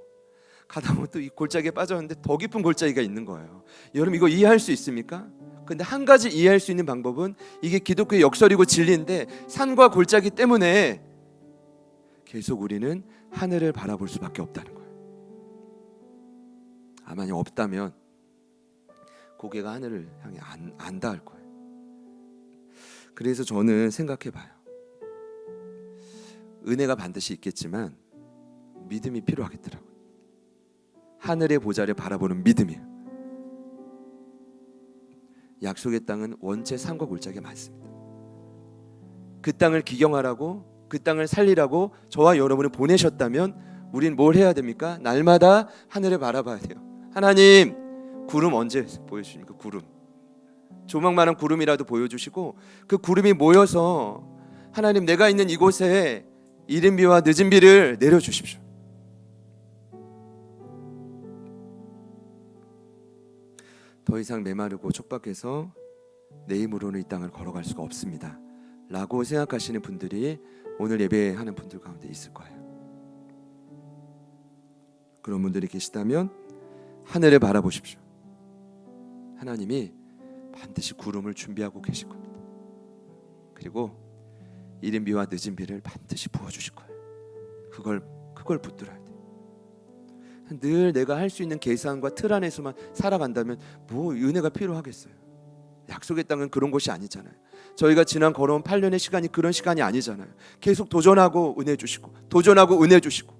가다 보면 또 이 골짜기에 빠졌는데 더 깊은 골짜기가 있는 거예요. 여러분 이거 이해할 수 있습니까? 근데 한 가지 이해할 수 있는 방법은 이게 기독교의 역설이고 진리인데 산과 골짜기 때문에 계속 우리는 하늘을 바라볼 수밖에 없다는 거예요. 만약 없다면 고개가 하늘을 향해 안 닿을 거예요. 그래서 저는 생각해봐요. 은혜가 반드시 있겠지만 믿음이 필요하겠더라고요. 하늘의 보좌를 바라보는 믿음이에요. 약속의 땅은 원체 산과 골짜기가 많습니다. 그 땅을 기경하라고 그 땅을 살리라고 저와 여러분을 보내셨다면 우린 뭘 해야 됩니까? 날마다 하늘을 바라봐야 돼요. 하나님 구름 언제 보여주십니까? 구름 조망만한 구름이라도 보여주시고 그 구름이 모여서 하나님 내가 있는 이곳에 이른 비와 늦은 비를 내려주십시오. 더 이상 메마르고 촉박해서 내 힘으로는 이 땅을 걸어갈 수가 없습니다 라고 생각하시는 분들이 오늘 예배하는 분들 가운데 있을 거예요. 그런 분들이 계시다면 하늘을 바라보십시오. 하나님이 반드시 구름을 준비하고 계실 겁니다. 그리고 이른 비와 늦은 비를 반드시 부어주실 거예요. 그걸 붙들어야 돼요. 늘 내가 할 수 있는 계산과 틀 안에서만 살아간다면 뭐 은혜가 필요하겠어요. 약속의 땅은 그런 곳이 아니잖아요. 저희가 지난 걸어온 8년의 시간이 그런 시간이 아니잖아요. 계속 도전하고 은혜 주시고 도전하고 은혜 주시고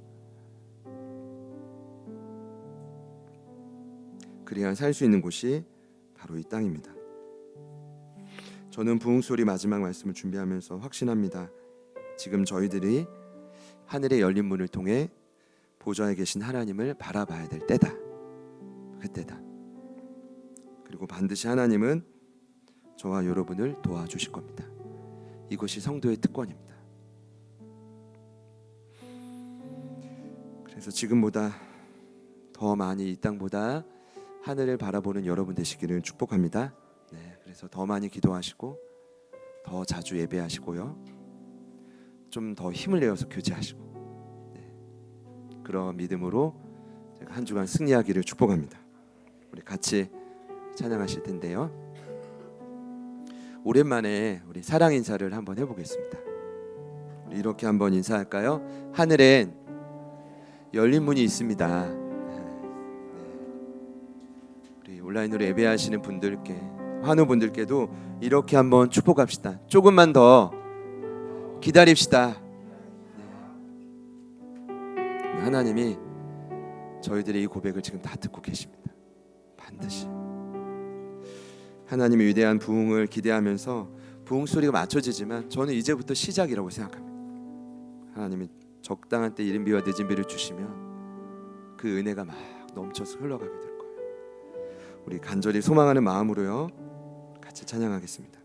그래야 살 수 있는 곳이 바로 이 땅입니다. 저는 부흥소리 마지막 말씀을 준비하면서 확신합니다. 지금 저희들이 하늘의 열린 문을 통해 보좌에 계신 하나님을 바라봐야 될 때다. 그때다. 그리고 반드시 하나님은 저와 여러분을 도와주실 겁니다. 이것이 성도의 특권입니다. 그래서 지금보다 더 많이 이 땅보다 하늘을 바라보는 여러분 되시기를 축복합니다. 네, 그래서 더 많이 기도하시고 더 자주 예배하시고요. 좀 더 힘을 내어서 교제하시고, 네, 그런 믿음으로 제가 한 주간 승리하기를 축복합니다. 우리 같이 찬양하실 텐데요. 오랜만에 우리 사랑 인사를 한번 해보겠습니다. 우리 이렇게 한번 인사할까요? 하늘엔 열린 문이 있습니다. 우리 온라인으로 예배하시는 분들께, 환우분들께도 이렇게 한번 축복합시다. 조금만 더 기다립시다. 하나님이 저희들의 이 고백을 지금 다 듣고 계십니다. 반드시 하나님의 위대한 부흥을 기대하면서 부흥 소리가 맞춰지지만 저는 이제부터 시작이라고 생각합니다. 하나님이 적당한 때 이른 비와 늦은 비를 주시면 그 은혜가 막 넘쳐서 흘러가게 될 거예요. 우리 간절히 소망하는 마음으로요, 같이 찬양하겠습니다.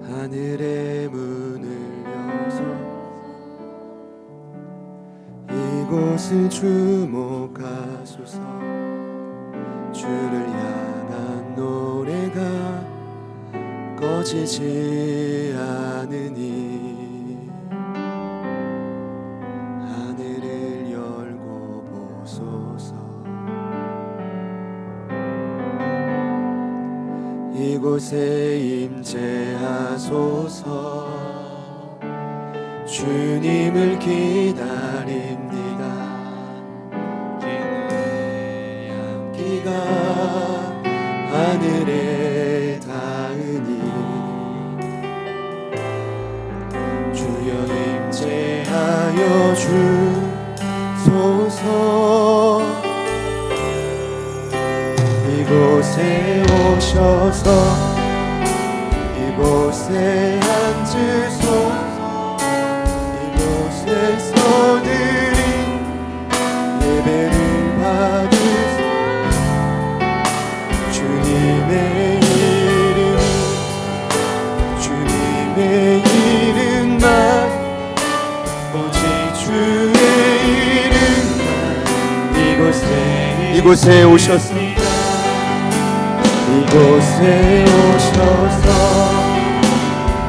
하늘의 문을 여서 이곳을 주목하소서. 주를 향한 노래가 꺼지지 않으니 하늘을 열고 보소서. 이곳에 임재하소서. 주님을 기다립니다. 주의 향기가 하늘에 닿으니 주여 임재하여 주소서. 이곳에 오셔서 이곳에 앉으소서. 이곳에서 드린 예배를 받으소. 주님의 이름만 오직 주의 이름만 이곳에 오셨습니다. 이곳에 오셔서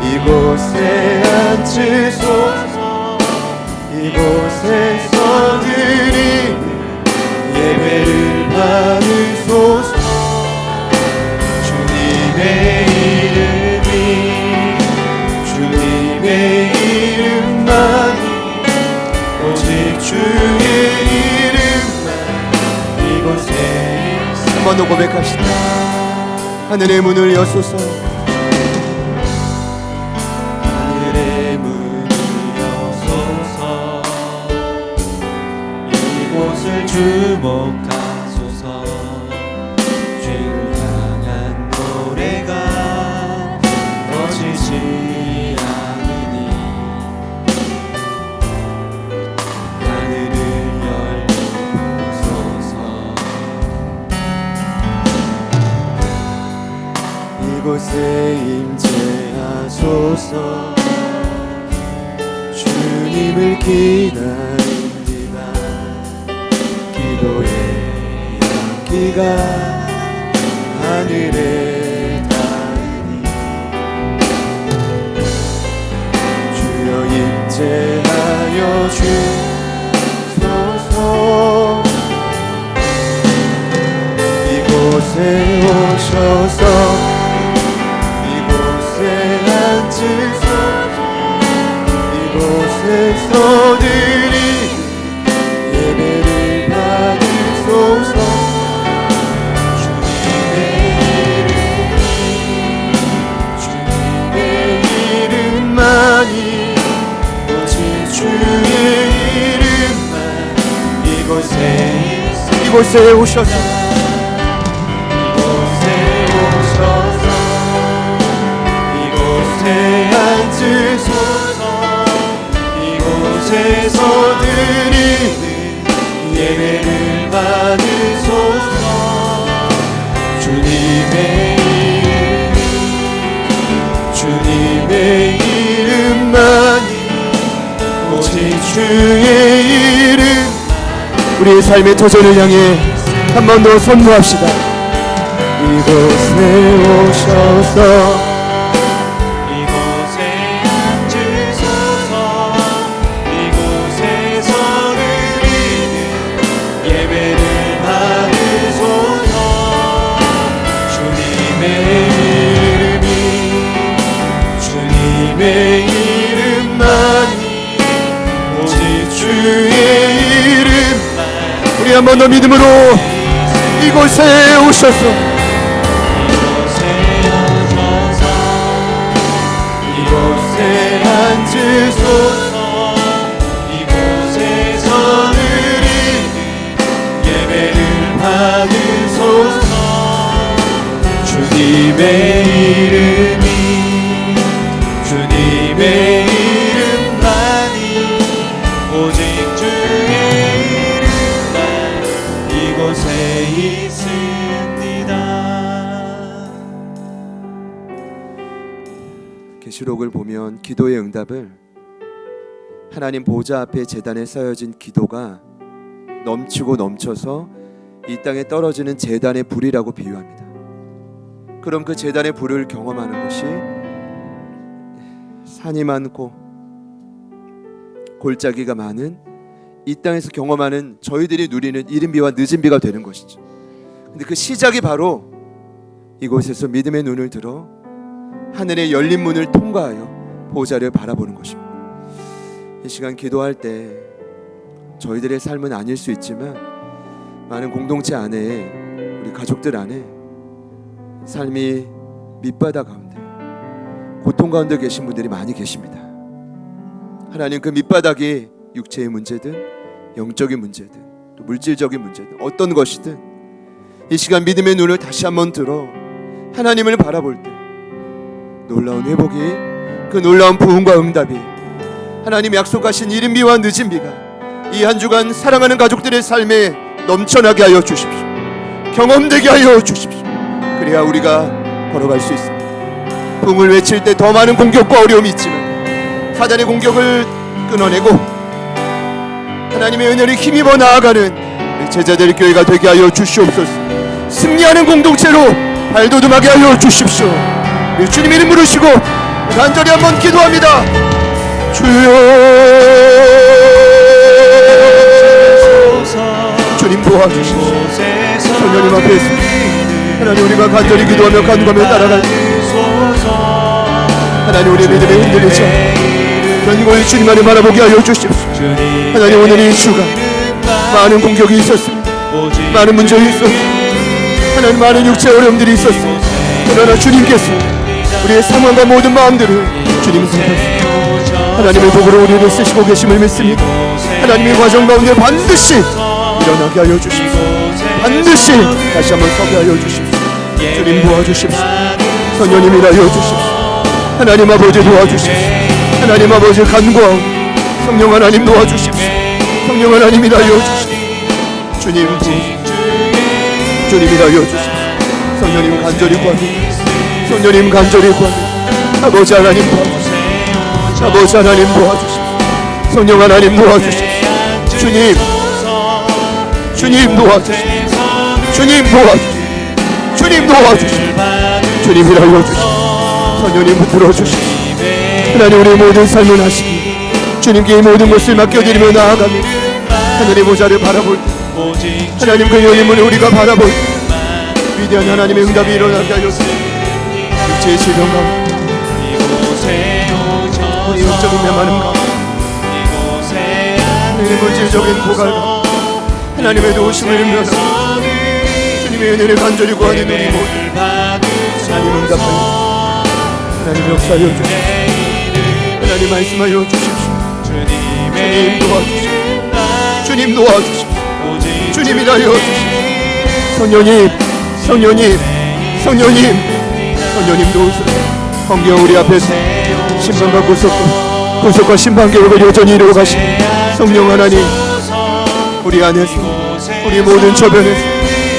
이곳에 앉으소서. 이곳에서 드리는 예배를 받으소서. 주님의 이름만 오직 주의 이름만 이곳에. 한 번 더 고백합시다. 하늘의 문을 여소서. 하늘의 문을 여소서. 이곳을 주목하소서. 주를 향한 노래가 꺼지지 않으니 하늘을 열소서. 이곳에 임재하소서. 주님을 기다립니다. 기도의 향기가 하늘에 닿으니 주여 임재하여 주소서. 이곳에 오셔서 이곳에서 드린 예배를 받으소서. 주님의 이름만이 오직 주의 이름만 이곳에 오셔서 앉으소서. 이곳에서 드리는 예배를 받으소서. 주님의 주님의 이름만이 오직 주의 이름. 우리의 삶의 터전을 향해 한 번 더 선포합시다. 이곳에 오셔서 한 번 더 믿음으로 이곳에 오셔서 이곳에 앉으소서. 이곳에서 드리는 예배를 받으소서. 주님의 이름이 주님의 이름만이 오직 주의 이곳에 있습니다. 계시록을 보면 기도의 응답을 하나님 보좌 앞에 제단에 쌓여진 기도가 넘치고 넘쳐서 이 땅에 떨어지는 제단의 불이라고 비유합니다. 그럼 그 제단의 불을 경험하는 것이 산이 많고 골짜기가 많은 이 땅에서 경험하는 저희들이 누리는 이른 비와 늦은 비가 되는 것이죠. 근데 그 시작이 바로 이곳에서 믿음의 눈을 들어 하늘의 열린 문을 통과하여 보좌를 바라보는 것입니다. 이 시간 기도할 때 저희들의 삶은 아닐 수 있지만 많은 공동체 안에 우리 가족들 안에 삶이 밑바닥 가운데 고통 가운데 계신 분들이 많이 계십니다. 하나님 그 밑바닥이 육체의 문제든 영적인 문제든 또 물질적인 문제든 어떤 것이든 이 시간 믿음의 눈을 다시 한번 들어 하나님을 바라볼 때 놀라운 회복이 그 놀라운 부흥과 응답이 하나님이 약속하신 이른 비와 늦은 비가 이 한 주간 사랑하는 가족들의 삶에 넘쳐나게 하여 주십시오. 경험되게 하여 주십시오. 그래야 우리가 걸어갈 수 있습니다. 부흥을 외칠 때 더 많은 공격과 어려움이 있지만 사단의 공격을 끊어내고 하나님의 은혜를 힘입어 나아가는 제자들 교회가 되게 하여 주시옵소서. 승리하는 공동체로 발돋움하게 하여 주십시오. 주님 이름 부르시고 간절히 한번 기도합니다. 주여 주님 도와주시옵소서. 성령님 앞에 하나님 우리가 간절히 기도하며 간구하며 따라갈 때 하나님 우리의 믿음에 흔들리지 않고 견고히 주님 안에 바라보게 하여 주십시오. 하나님 오늘 이 주간 많은 공격이 있었습니다. 많은 문제가 있었습니다. 하나님 많은 육체의 어려움들이 있었습니다. 그러나 주님께서 우리의 상황과 모든 마음들을 주님 선택하십시오. 하나님의 복으로 우리를 쓰시고 계심을 믿습니다. 하나님의 과정 가운데 반드시 일어나게 하여 주십시오. 반드시 다시 한번 서게 하여 주십시오. 주님 도와주십시오. 성령님 일하여 주십시오. 하나님 아버지 도와주십시오. 하나님 아버지 간구하오. 성령 하나님 도와주십시오. 성령 하나님 일하여 주십시오. 주님 일하여 주십시오. 성령님 간절히 구합니다. 성령님 간절히 구합니다. 아버지 하나님 도와주십시오. 아버지 하나님 도와주십시오. 성령 하나님 도와주십시오. 주님 도와주십시오. 주님 도와주십시오. 주님 도와주십시오. 주님 일하여 주십시오. 성령님 불어주십시오. 하나님 우리의 모든 삶을 하시기 주님께 이 모든 것을 맡겨드리며 나아가며 하늘의 보좌를 바라볼 때 하나님 그 열린 문을 우리가 바라볼 때 위대한 하나님의 응답이 일어나게 하여 주십시오. 육체의 질병 가운데 우리 영적인 메마름 가운데 하나님의 물질적인 고갈 가운데 하나님의 도우심을 의미하고 주님의 은혜를 간절히 구하는 우리 모두 하나님 응답하여 하나님 역사하여 주십시오. 하나님 말씀하여 주십시오. 주님 도와주십시오. 주님 도와주십시오. 주님 일하여 주십시오. 성령님 도우소서. 성경 우리 앞에서 심판과 구속과 심판 계획을 여전히 이루어 가시니 성령 하나님 우리 안에서 우리 모든 저변에서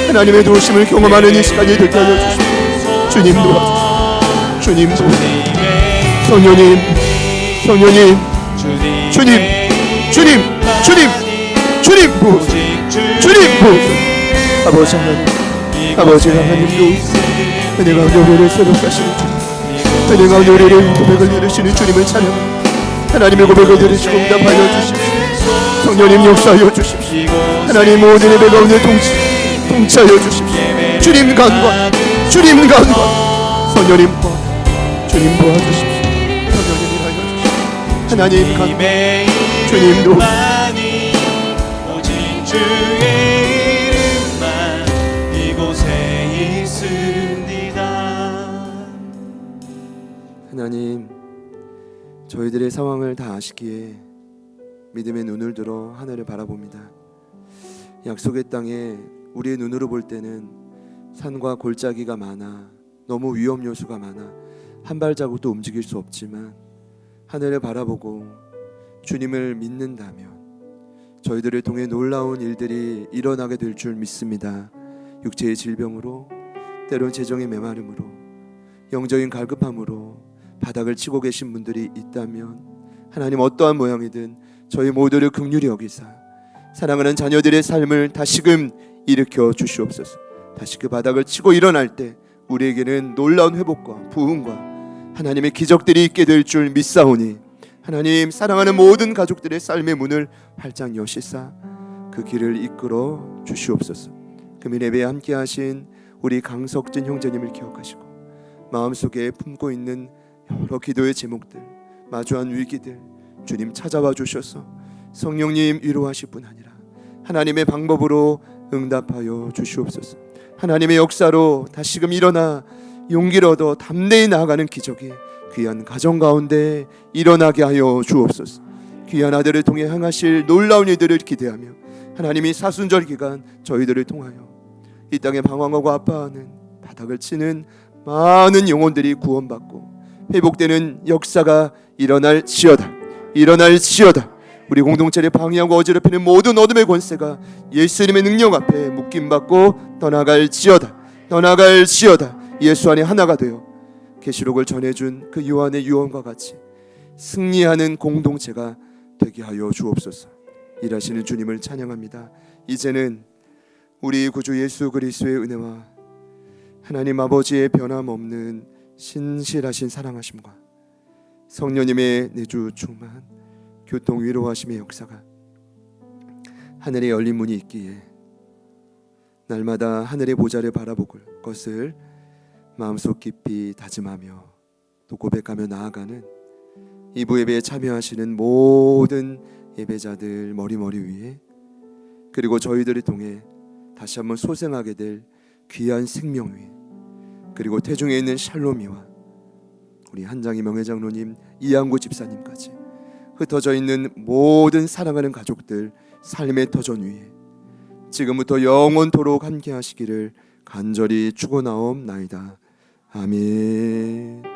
하나님의 도우심을 경험하는 이 시간이 되게 하여 주십시오. 주님 도와주십시오. 주님 도와주십시오. 성령님, 성령님, 주님, 주님, 주님, 주님 부으소서, 주님 부으소서. 아버지 하나님, 아버지 하나님도 은혜 가운데 우리를 새롭게 하시는 주님, 은혜 가운데 우리를 고백을 들으시는 주님을 찬양합니다. 하나님의 고백을 들으시고 응답하여 주십시오. 성령님 역사하여 주십시오. 하나님 모든 예배 가운데 통치하여 주십시오. 주님 간과, 주님 간과, 성령님 부하, 주님 도와주십시오. 성령님 일하여 주십시오. 하나님 간과, 주님 도와주십시오. 오직 주의 이름만 이곳에 있습니다. 하나님, 저희들의 상황을 다 아시기에 믿음의 눈을 들어 하늘을 바라봅니다. 약속의 땅에 우리의 눈으로 볼 때는 산과 골짜기가 많아 너무 위험 요소가 많아 한 발자국도 움직일 수 없지만 하늘을 바라보고 주님을 믿는다면 저희들을 통해 놀라운 일들이 일어나게 될 줄 믿습니다. 육체의 질병으로, 때론 재정의 메마름으로, 영적인 갈급함으로 바닥을 치고 계신 분들이 있다면 하나님 어떠한 모양이든 저희 모두를 긍휼히 여기사 사랑하는 자녀들의 삶을 다시금 일으켜 주시옵소서. 다시 그 바닥을 치고 일어날 때 우리에게는 놀라운 회복과 부흥과 하나님의 기적들이 있게 될 줄 믿사오니 하나님 사랑하는 모든 가족들의 삶의 문을 활짝 여시사 그 길을 이끌어 주시옵소서. 금일 예배에 함께 하신 우리 강석진 형제님을 기억하시고 마음속에 품고 있는 여러 기도의 제목들, 마주한 위기들 주님 찾아와 주셔서 성령님 위로하실 뿐 아니라 하나님의 방법으로 응답하여 주시옵소서. 하나님의 역사로 다시금 일어나 용기를 얻어 담대히 나아가는 기적이 귀한 가정 가운데 일어나게 하여 주옵소서. 귀한 아들을 통해 행하실 놀라운 일들을 기대하며 하나님이 사순절 기간 저희들을 통하여 이 땅에 방황하고 아파하는 바닥을 치는 많은 영혼들이 구원받고 회복되는 역사가 일어날지어다. 일어날지어다. 우리 공동체를 방해하고 어지럽히는 모든 어둠의 권세가 예수님의 능력 앞에 묶임받고 떠나갈지어다. 떠나갈지어다. 예수 안에 하나가 되어 계시록을 전해준 그 요한의 유언과 같이 승리하는 공동체가 되게 하여 주옵소서. 일하시는 주님을 찬양합니다. 이제는 우리 구주 예수 그리스도의 은혜와 하나님 아버지의 변함없는 신실하신 사랑하심과 성령님의 내주 충만 교통 위로하심의 역사가 하늘에 열린 문이 있기에 날마다 하늘의 보좌를 바라볼 것을 마음속 깊이 다짐하며 또 고백하며 나아가는 이부 예배에 참여하시는 모든 예배자들 머리 위에 그리고 저희들을 통해 다시 한번 소생하게 될 귀한 생명 위에 그리고 태중에 있는 샬롬이와 우리 한장희 명예장로님, 이양구 집사님까지 흩어져 있는 모든 사랑하는 가족들 삶의 터전 위에 지금부터 영원토록 함께 하시기를 간절히 축원하옵나이다. 아멘.